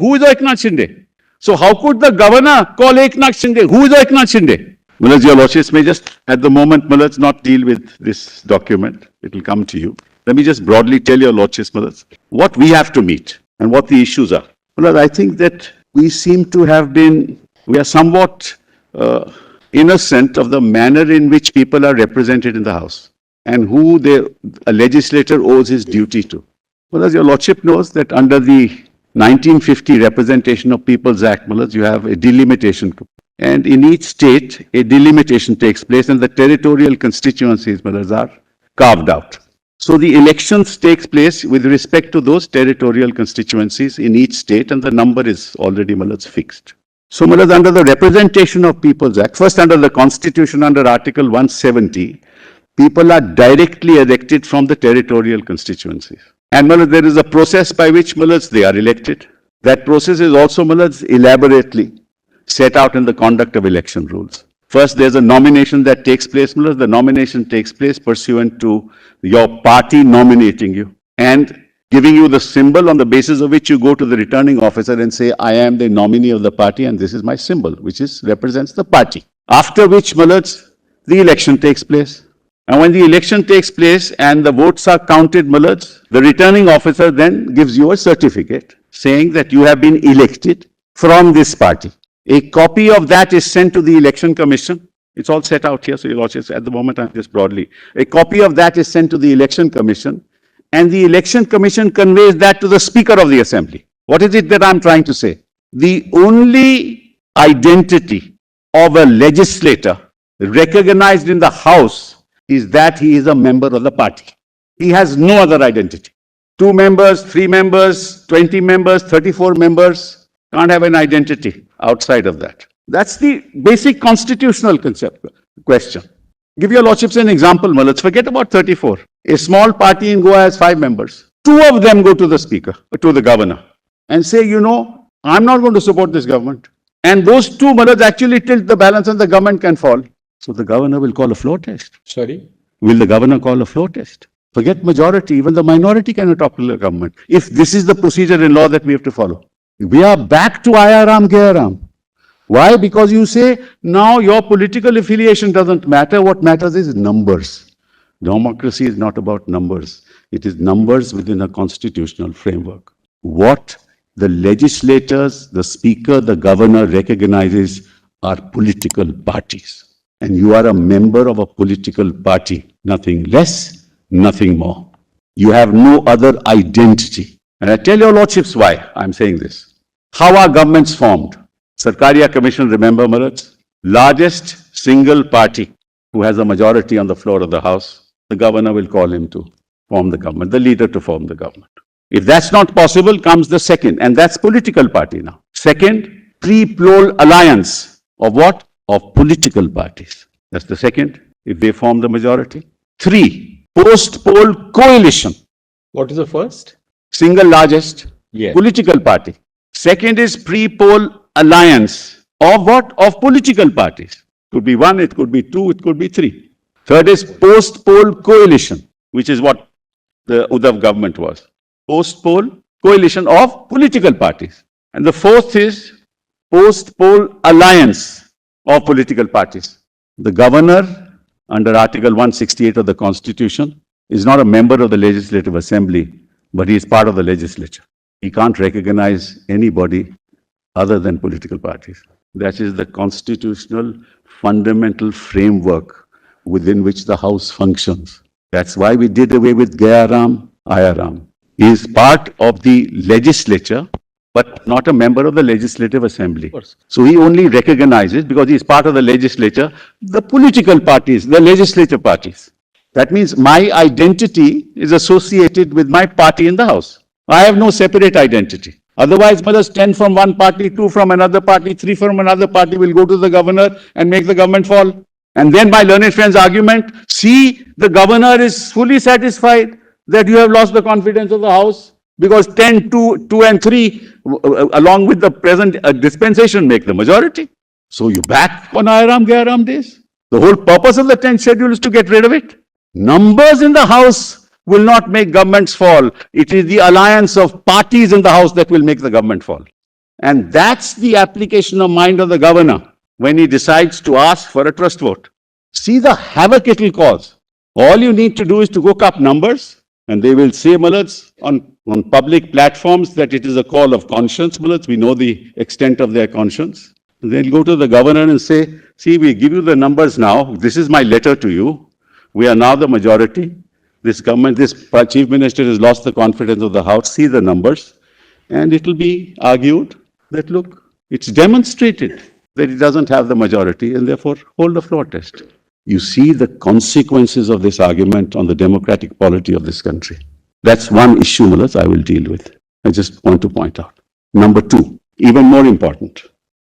Who is Eknath Shinde? So how could the governor call Eknath Shinde? Who is Eknath Shinde? Mullahs, your lordships may just, at the moment, Mullahs, not deal with this document. It will come to you. Let me just broadly tell your lordships, Mullahs, what we have to meet and what the issues are. Mullahs, I think that we seem to have been, we are somewhat innocent of the manner in which people are represented in the House and who a legislator owes his duty to. Mullahs, your lordship knows that under the 1950 Representation of People's Act, Mullahs, you have a delimitation. And in each state, a delimitation takes place and the territorial constituencies, Mullahs, are carved out. So the elections takes place with respect to those territorial constituencies in each state and the number is already, Mullahs, fixed. So, Mullahs, under the Representation of People's Act, first under the Constitution, under Article 170, people are directly elected from the territorial constituencies. And, Mullahs, there is a process by which, Mullahs, they are elected. That process is also, Mullahs, elaborately set out in the conduct of election rules. First, there's a nomination that takes place, Mullahs. The nomination takes place pursuant to your party nominating you and giving you the symbol on the basis of which you go to the returning officer and say, I am the nominee of the party and this is my symbol, which represents the party. After which, Mullahs, the election takes place. And when the election takes place and the votes are counted, Mullahs, the returning officer then gives you a certificate saying that you have been elected from this party. A copy of that is sent to the Election Commission. It's all set out here, so your lordships, at the moment I'm just broadly. A copy of that is sent to the Election Commission, and the Election Commission conveys that to the Speaker of the Assembly. What is it that I'm trying to say? The only identity of a legislator recognized in the House is that he is a member of the party. He has no other identity. 2 members, 3 members, 20 members, 34 members can't have an identity outside of that. That's the basic constitutional question. Give your lordships an example, Mullahs. Forget about 34. A small party in Goa has 5 members. 2 of them go to the speaker, to the governor, and say, you know, I'm not going to support this government. And those 2 Mullahs actually tilt the balance and the government can fall. So the governor will call a floor test. Sorry? Will the governor call a floor test? Forget majority, even the minority cannot topple the government. If this is the procedure in law that we have to follow. We are back to Ayaram Gayaram. Why? Because you say, now your political affiliation doesn't matter. What matters is numbers. Democracy is not about numbers. It is numbers within a constitutional framework. What the legislators, the speaker, the governor recognizes are political parties. And you are a member of a political party. Nothing less, nothing more. You have no other identity. And I tell your lordships why I'm saying this. How are governments formed? Sarkaria Commission, remember, Mullahs? Largest single party who has a majority on the floor of the House, the governor will call him to form the government, the leader to form the government. If that's not possible, comes the second, and that's political party now. Second, pre-poll alliance of what? Of political parties. That's the second, if they form the majority. 3, post-poll coalition. What is the first? Single largest political party. Second is pre-poll alliance of what? Of political parties. Could be 1, it could be 2, it could be 3. Third is post-poll coalition, which is what the Uddhav government was. Post-poll coalition of political parties. And the fourth is post-poll alliance of political parties. The governor, under Article 168 of the Constitution, is not a member of the Legislative Assembly, but he is part of the legislature. He can't recognize anybody other than political parties. That is the constitutional fundamental framework within which the House functions. That's why we did away with Gayaram, Ayaram. He is part of the legislature, but not a member of the Legislative Assembly. So he only recognizes, because he is part of the legislature, the political parties, the legislative parties. That means my identity is associated with my party in the House. I have no separate identity. Otherwise, Mullahs, 10 from one party, 2 from another party, 3 from another party will go to the governor and make the government fall. And then my learned friend's argument, see, the governor is fully satisfied that you have lost the confidence of the House because 10, 2 and 3, along with the present dispensation, make the majority. So you back on Ayaram Gayaram days. The whole purpose of the 10th schedule is to get rid of it. Numbers in the House will not make governments fall. It is the alliance of parties in the House that will make the government fall. And that's the application of mind of the governor when he decides to ask for a trust vote. See the havoc it will cause. All you need to do is to look up numbers, and they will say, Malats, on public platforms that it is a call of conscience, Malats. We know the extent of their conscience. They'll go to the governor and say, see, we give you the numbers now. This is my letter to you. We are now the majority. This government, this chief minister has lost the confidence of the House. See the numbers. And it will be argued that, look, it's demonstrated that it doesn't have the majority and therefore hold the floor test. You see the consequences of this argument on the democratic polity of this country. That's one issue, Malats, I will deal with. I just want to point out. Number two, even more important,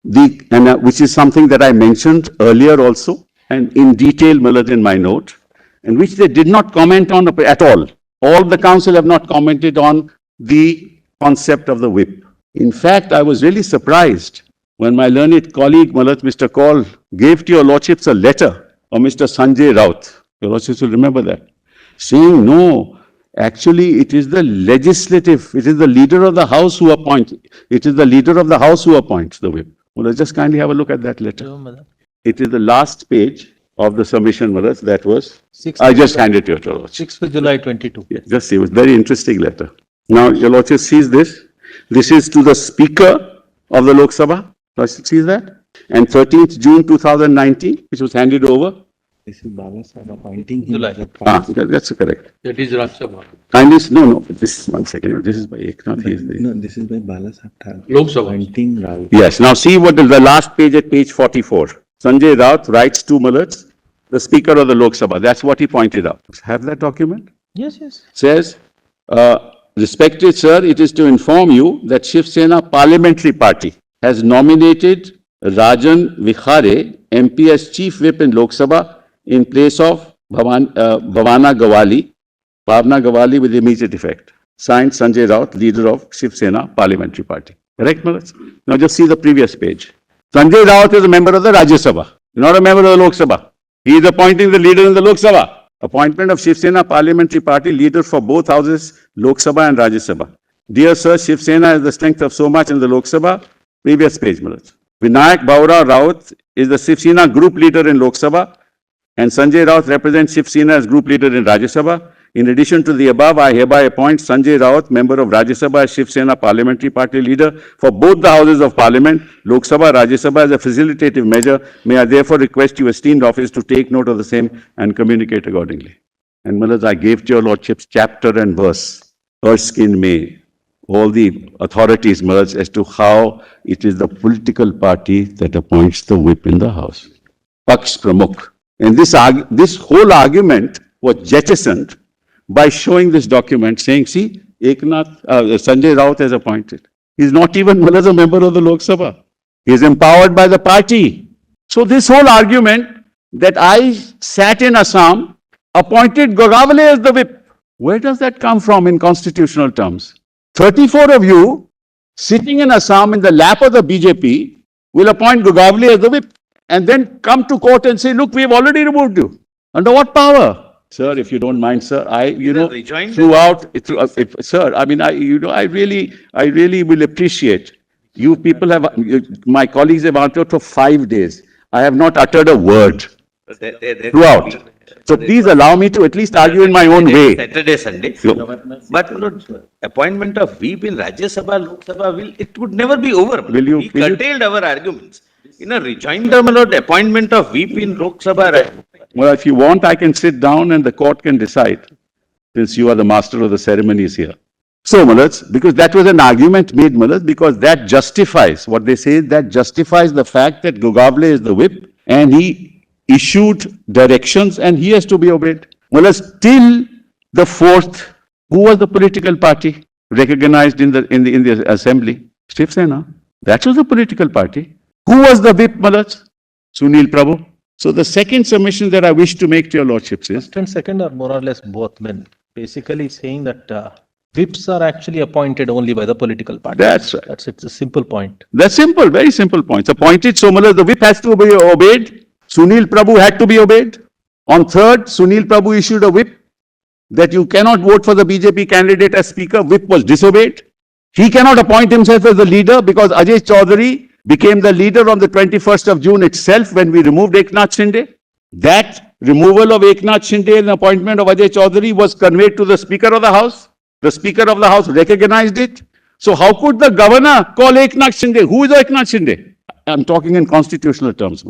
which is something that I mentioned earlier also, and in detail, Malats, in my note, and which they did not comment on at all. All the council have not commented on the concept of the whip. In fact, I was really surprised when my learned colleague, Malats, Mr. Kaul, gave to your lordships a letter of Mr. Sanjay Raut. Your lordships will remember that. Saying, no, actually it is the legislative, it is the leader of the house who appoints, it is the leader of the house who appoints the whip. Well, let's just kindly have a look at that letter. It is the last page of the submission, Malats, that was, I just handed to your lordship. 6th July 22. Yeah, just see, it was a very interesting letter. Now, your lordship sees this. This is to the Speaker of the Lok Sabha. Lordship sees that. And 13th June 2019, which was handed over. This is Baba Sahib appointing him. July. As a That's correct. That is Rajya Sabha. Kindly, no, this is 1 second. This is by Eknath. He is the, No, this is by Bala Sahib Lok Sabha. appointing Rao. yes, now see what is the last page at page 44. Sanjay Raut writes to Malats, the Speaker of the Lok Sabha. That's what he pointed out. Have that document? Yes, yes. Says, respected sir, it is to inform you that Shiv Sena Parliamentary Party has nominated Rajan Vikhare, MP, as Chief Whip in Lok Sabha in place of Bhavana Gawali with immediate effect. Signed, Sanjay Raut, leader of Shiv Sena Parliamentary Party. Correct, Malats? Now just see the previous page. Sanjay Raut is a member of the Rajya Sabha, not a member of the Lok Sabha. He is appointing the leader in the Lok Sabha. Appointment of Shiv Sena Parliamentary Party leader for both houses, Lok Sabha and Rajya Sabha. Dear sir, Shiv Sena has the strength of so much in the Lok Sabha. Previous page, Malats. Vinayak Bhaura Raut is the Shiv Sena group leader in Lok Sabha, and Sanjay Raut represents Shiv Sena as group leader in Rajya Sabha. In addition to the above, I hereby appoint Sanjay Raut, member of Rajya Sabha, as Shiv Sena Parliamentary Party leader for both the houses of Parliament, Lok Sabha, Rajya Sabha, as a facilitative measure. May I therefore request you, esteemed office, to take note of the same and communicate accordingly. And Malats, I gave to your lordships chapter and verse, Erskine May, all the authorities, Malats, as to how it is the political party that appoints the whip in the house. Paksh Pramukh. And this whole argument was jettisoned by showing this document, saying, see, Sanjay Raut is appointed. He is not even a member of the Lok Sabha. He is empowered by the party. So this whole argument that I sat in Assam, appointed Gogavale as the whip, where does that come from in constitutional terms? 34 of you sitting in Assam in the lap of the BJP will appoint Gogavale as the whip and then come to court and say, look, we have already removed you. Under what power? Sir, if you don't mind, sir, sir, I mean, I really will appreciate. You people have, my colleagues have answered for 5 days. I have not uttered a word throughout. So please allow me to at least argue in my own way. Saturday, Sunday. But appointment of whip in Rajya Sabha, Lok Sabha, it would never be over. We curtailed our arguments. In a rejoinder, my lord, appointment of whip in Lok Sabha. Well, if you want, I can sit down and the court can decide, since you are the master of the ceremonies here. So, Malats, because that was an argument made, Malats, because that justifies, what they say, that justifies the fact that Gogavale is the whip and he issued directions and he has to be obeyed. Malats, till the 4th, who was the political party recognized in the assembly? Shiv Sena. That was the political party. Who was the whip, Malats? Sunil Prabhu. So the second submission that I wish to make to your lordships is... First and second are more or less both men. Basically saying that whips are actually appointed only by the political party. That's right. It's a simple point. That's simple, very simple point. It's appointed, so the whip has to be obeyed. Sunil Prabhu had to be obeyed. On 3rd, Sunil Prabhu issued a whip that you cannot vote for the BJP candidate as speaker. Whip was disobeyed. He cannot appoint himself as the leader because Ajay Chaudhary became the leader on the 21st of June itself when we removed Eknath Shinde. That removal of Eknath Shinde and appointment of Ajay Chaudhary was conveyed to the Speaker of the House. The Speaker of the House recognized it. So how could the governor call Eknath Shinde? Who is Eknath Shinde? I'm talking in constitutional terms.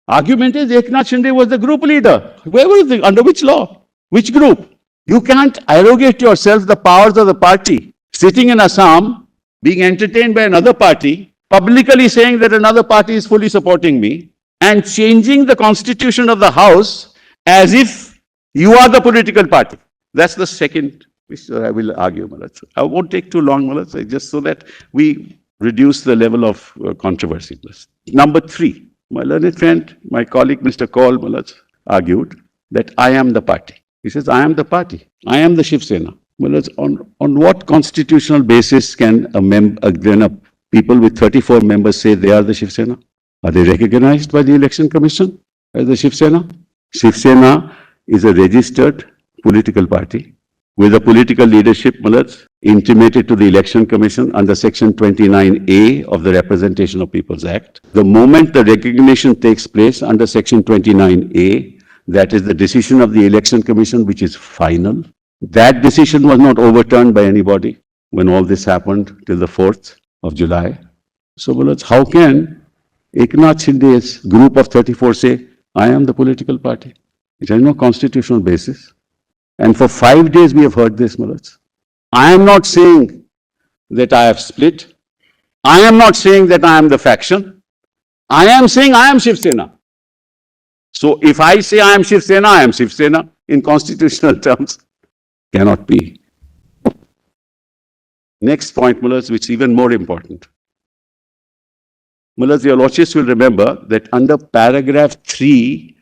Argument is Eknath Shinde was the group leader. Where was it? Under which law? Which group? You can't arrogate yourself the powers of the party. Sitting in Assam, being entertained by another party, publicly saying that another party is fully supporting me, and changing the constitution of the House as if you are the political party. That's the second, which I will argue, Malaj. I won't take too long, Malaj, just so that we reduce the level of controversy. Number 3, my learned friend, my colleague, Mr. Kaul, Malaj, argued that I am the party. He says, I am the party. I am the Shiv Sena. Malaj, on what constitutional basis can a people with 34 members say they are the Shiv Sena? Are they recognized by the Election Commission as the Shiv Sena? Shiv Sena is a registered political party with a political leadership, Malaj, intimated to the Election Commission under Section 29A of the Representation of People's Act. The moment the recognition takes place under Section 29A, that is the decision of the Election Commission, which is final. That decision was not overturned by anybody when all this happened till the 4th of July. So, Malaj, how can Eknath Shinde's group of 34 say, I am the political party? It has no constitutional basis. And for 5 days we have heard this, Malaj. I am not saying that I have split. I am not saying that I am the faction. I am saying I am Shiv Sena. So if I say I am Shiv Sena, I am Shiv Sena in constitutional terms. Cannot be. Next point, Malaj, which is even more important. Malaj, your lordships will remember that under paragraph 3